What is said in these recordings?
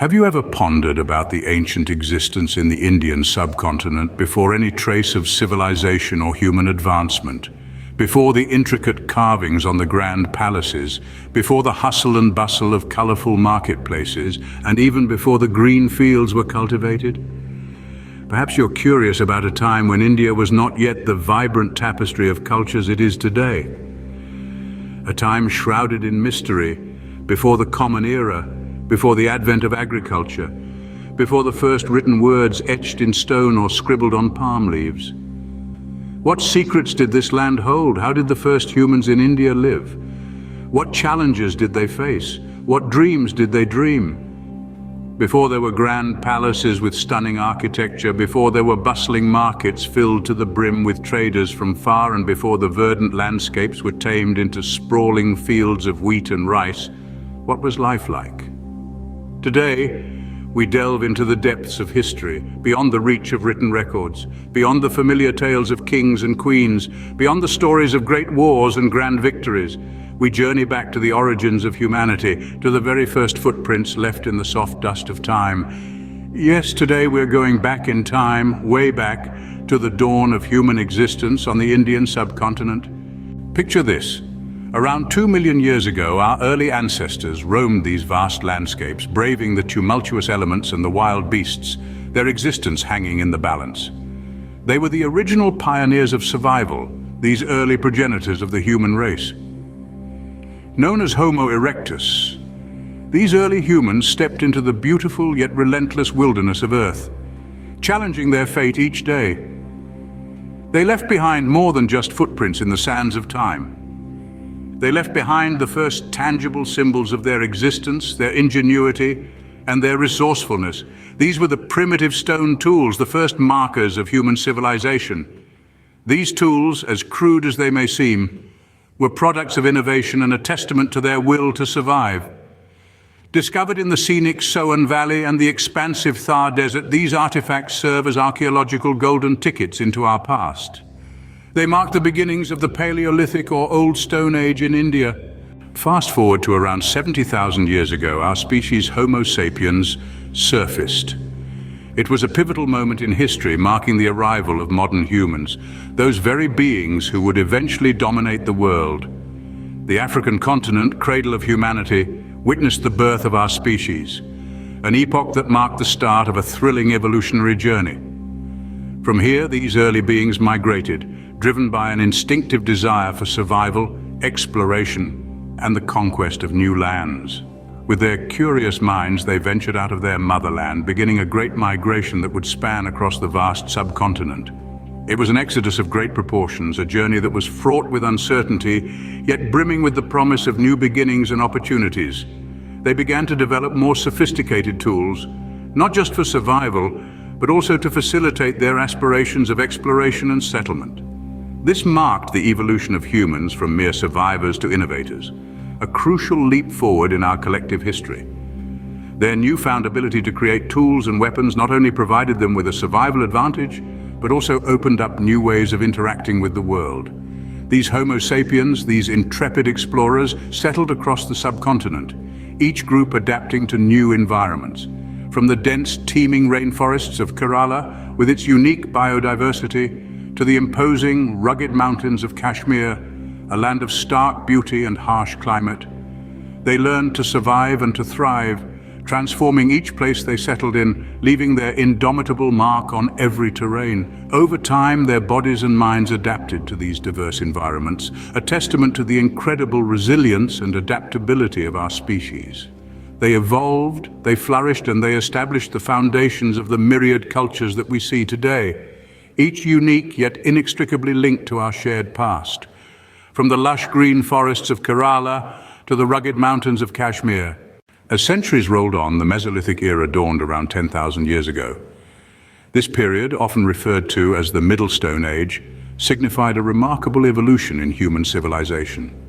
Have you ever pondered about the ancient existence in the Indian subcontinent before any trace of civilization or human advancement? Before the intricate carvings on the grand palaces, before the hustle and bustle of colorful marketplaces, and even before the green fields were cultivated? Perhaps you're curious about a time when India was not yet the vibrant tapestry of cultures it is today. A time shrouded in mystery, before the Common Era, before the advent of agriculture, before the first written words etched in stone or scribbled on palm leaves. What secrets did this land hold? How did the first humans in India live? What challenges did they face? What dreams did they dream? Before there were grand palaces with stunning architecture, before there were bustling markets filled to the brim with traders from far, and before the verdant landscapes were tamed into sprawling fields of wheat and rice, what was life like? Today, we delve into the depths of history, beyond the reach of written records, beyond the familiar tales of kings and queens, beyond the stories of great wars and grand victories. We journey back to the origins of humanity, to the very first footprints left in the soft dust of time. Yes, today we're going back in time, way back, to the dawn of human existence on the Indian subcontinent. Picture this. Around 2 million years ago, our early ancestors roamed these vast landscapes, braving the tumultuous elements and the wild beasts, their existence hanging in the balance. They were the original pioneers of survival, these early progenitors of the human race. Known as Homo erectus, these early humans stepped into the beautiful yet relentless wilderness of Earth, challenging their fate each day. They left behind more than just footprints in the sands of time. They left behind the first tangible symbols of their existence, their ingenuity, and their resourcefulness. These were the primitive stone tools, the first markers of human civilization. These tools, as crude as they may seem, were products of innovation and a testament to their will to survive. Discovered in the scenic Soan Valley and the expansive Thar Desert, these artifacts serve as archaeological golden tickets into our past. They mark the beginnings of the Paleolithic or Old Stone Age in India. Fast forward to around 70,000 years ago, our species Homo sapiens surfaced. It was a pivotal moment in history, marking the arrival of modern humans, those very beings who would eventually dominate the world. The African continent, cradle of humanity, witnessed the birth of our species, an epoch that marked the start of a thrilling evolutionary journey. From here, these early beings migrated, driven by an instinctive desire for survival, exploration, and the conquest of new lands. With their curious minds, they ventured out of their motherland, beginning a great migration that would span across the vast subcontinent. It was an exodus of great proportions, a journey that was fraught with uncertainty, yet brimming with the promise of new beginnings and opportunities. They began to develop more sophisticated tools, not just for survival, but also to facilitate their aspirations of exploration and settlement. This marked the evolution of humans from mere survivors to innovators, a crucial leap forward in our collective history. Their newfound ability to create tools and weapons not only provided them with a survival advantage, but also opened up new ways of interacting with the world. These Homo sapiens, these intrepid explorers, settled across the subcontinent, each group adapting to new environments. From the dense, teeming rainforests of Kerala, with its unique biodiversity, to the imposing, rugged mountains of Kashmir, a land of stark beauty and harsh climate. They learned to survive and to thrive, transforming each place they settled in, leaving their indomitable mark on every terrain. Over time, their bodies and minds adapted to these diverse environments, a testament to the incredible resilience and adaptability of our species. They evolved, they flourished, and they established the foundations of the myriad cultures that we see today, each unique yet inextricably linked to our shared past. From the lush green forests of Kerala to the rugged mountains of Kashmir. As centuries rolled on, the Mesolithic Era dawned around 10,000 years ago. This period, often referred to as the Middle Stone Age, signified a remarkable evolution in human civilization.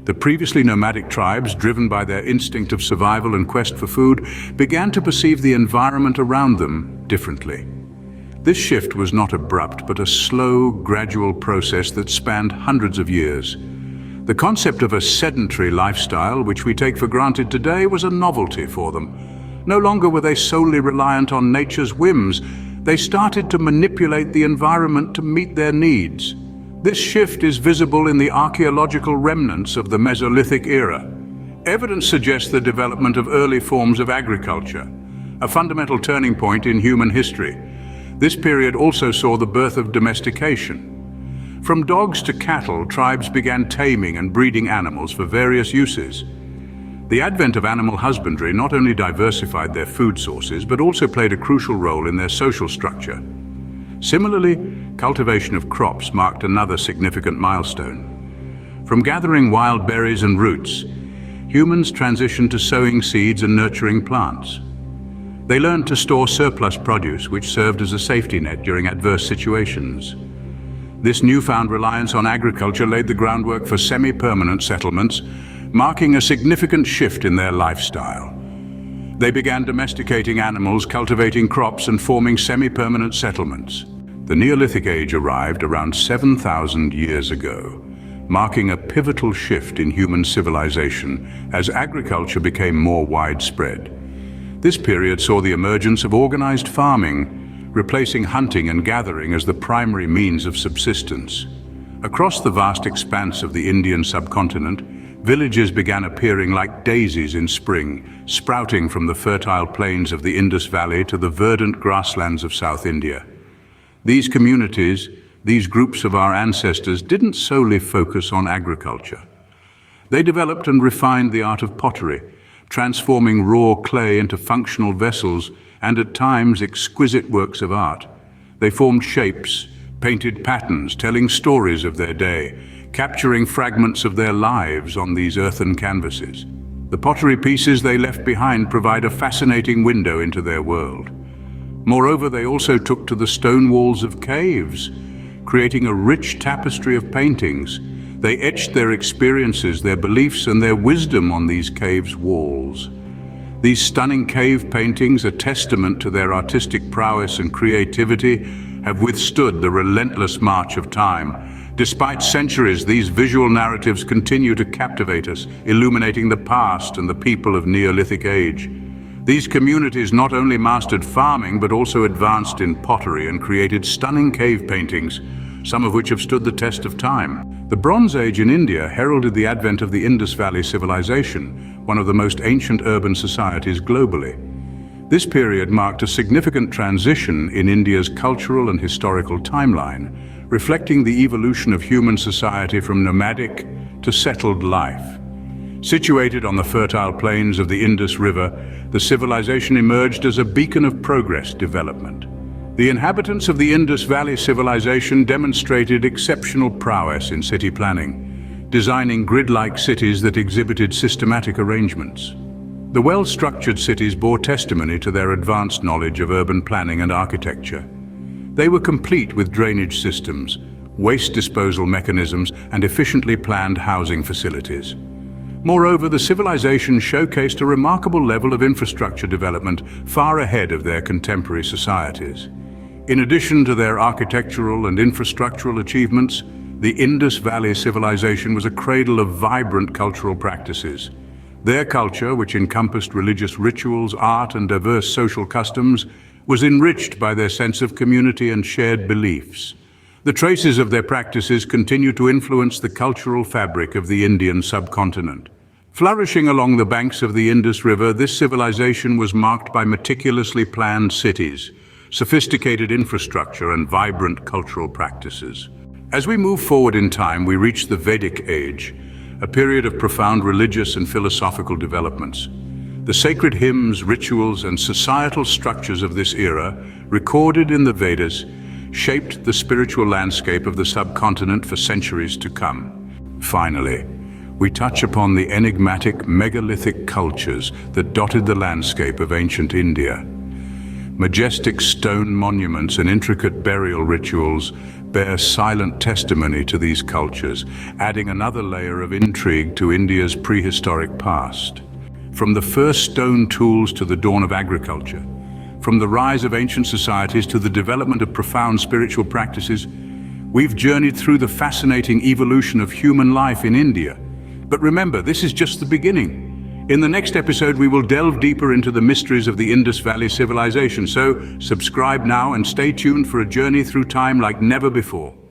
The previously nomadic tribes, driven by their instinct of survival and quest for food, began to perceive the environment around them differently. This shift was not abrupt, but a slow, gradual process that spanned hundreds of years. The concept of a sedentary lifestyle, which we take for granted today, was a novelty for them. No longer were they solely reliant on nature's whims. They started to manipulate the environment to meet their needs. This shift is visible in the archaeological remnants of the Mesolithic Era. Evidence suggests the development of early forms of agriculture, a fundamental turning point in human history. This period also saw the birth of domestication. From dogs to cattle, tribes began taming and breeding animals for various uses. The advent of animal husbandry not only diversified their food sources, but also played a crucial role in their social structure. Similarly, cultivation of crops marked another significant milestone. From gathering wild berries and roots, humans transitioned to sowing seeds and nurturing plants. They learned to store surplus produce, which served as a safety net during adverse situations. This newfound reliance on agriculture laid the groundwork for semi-permanent settlements, marking a significant shift in their lifestyle. They began domesticating animals, cultivating crops, and forming semi-permanent settlements. The Neolithic Age arrived around 7,000 years ago, marking a pivotal shift in human civilization as agriculture became more widespread. This period saw the emergence of organized farming, replacing hunting and gathering as the primary means of subsistence. Across the vast expanse of the Indian subcontinent, villages began appearing like daisies in spring, sprouting from the fertile plains of the Indus Valley to the verdant grasslands of South India. These communities, these groups of our ancestors, didn't solely focus on agriculture. They developed and refined the art of pottery, transforming raw clay into functional vessels and at times exquisite works of art. They formed shapes, painted patterns, telling stories of their day, capturing fragments of their lives on these earthen canvases. The pottery pieces they left behind provide a fascinating window into their world. Moreover, they also took to the stone walls of caves, creating a rich tapestry of paintings. They etched their experiences, their beliefs, and their wisdom on these caves' walls. These stunning cave paintings, a testament to their artistic prowess and creativity, have withstood the relentless march of time. Despite centuries, these visual narratives continue to captivate us, illuminating the past and the people of Neolithic Age. These communities not only mastered farming, but also advanced in pottery and created stunning cave paintings, some of which have stood the test of time. The Bronze Age in India heralded the advent of the Indus Valley Civilization, one of the most ancient urban societies globally. This period marked a significant transition in India's cultural and historical timeline, reflecting the evolution of human society from nomadic to settled life. Situated on the fertile plains of the Indus River, the civilization emerged as a beacon of progress development. The inhabitants of the Indus Valley Civilization demonstrated exceptional prowess in city planning, designing grid-like cities that exhibited systematic arrangements. The well-structured cities bore testimony to their advanced knowledge of urban planning and architecture. They were complete with drainage systems, waste disposal mechanisms, and efficiently planned housing facilities. Moreover, the civilization showcased a remarkable level of infrastructure development far ahead of their contemporary societies. In addition to their architectural and infrastructural achievements, the Indus Valley Civilization was a cradle of vibrant cultural practices. Their culture, which encompassed religious rituals, art, and diverse social customs, was enriched by their sense of community and shared beliefs. The traces of their practices continue to influence the cultural fabric of the Indian subcontinent. Flourishing along the banks of the Indus River, this civilization was marked by meticulously planned cities, sophisticated infrastructure, and vibrant cultural practices. As we move forward in time, we reach the Vedic Age, a period of profound religious and philosophical developments. The sacred hymns, rituals, and societal structures of this era, recorded in the Vedas, shaped the spiritual landscape of the subcontinent for centuries to come. Finally, we touch upon the enigmatic megalithic cultures that dotted the landscape of ancient India. Majestic stone monuments and intricate burial rituals bear silent testimony to these cultures, adding another layer of intrigue to India's prehistoric past. From the first stone tools to the dawn of agriculture, from the rise of ancient societies to the development of profound spiritual practices, we've journeyed through the fascinating evolution of human life in India. But remember, this is just the beginning. In the next episode, we will delve deeper into the mysteries of the Indus Valley Civilization. So, subscribe now and stay tuned for a journey through time like never before.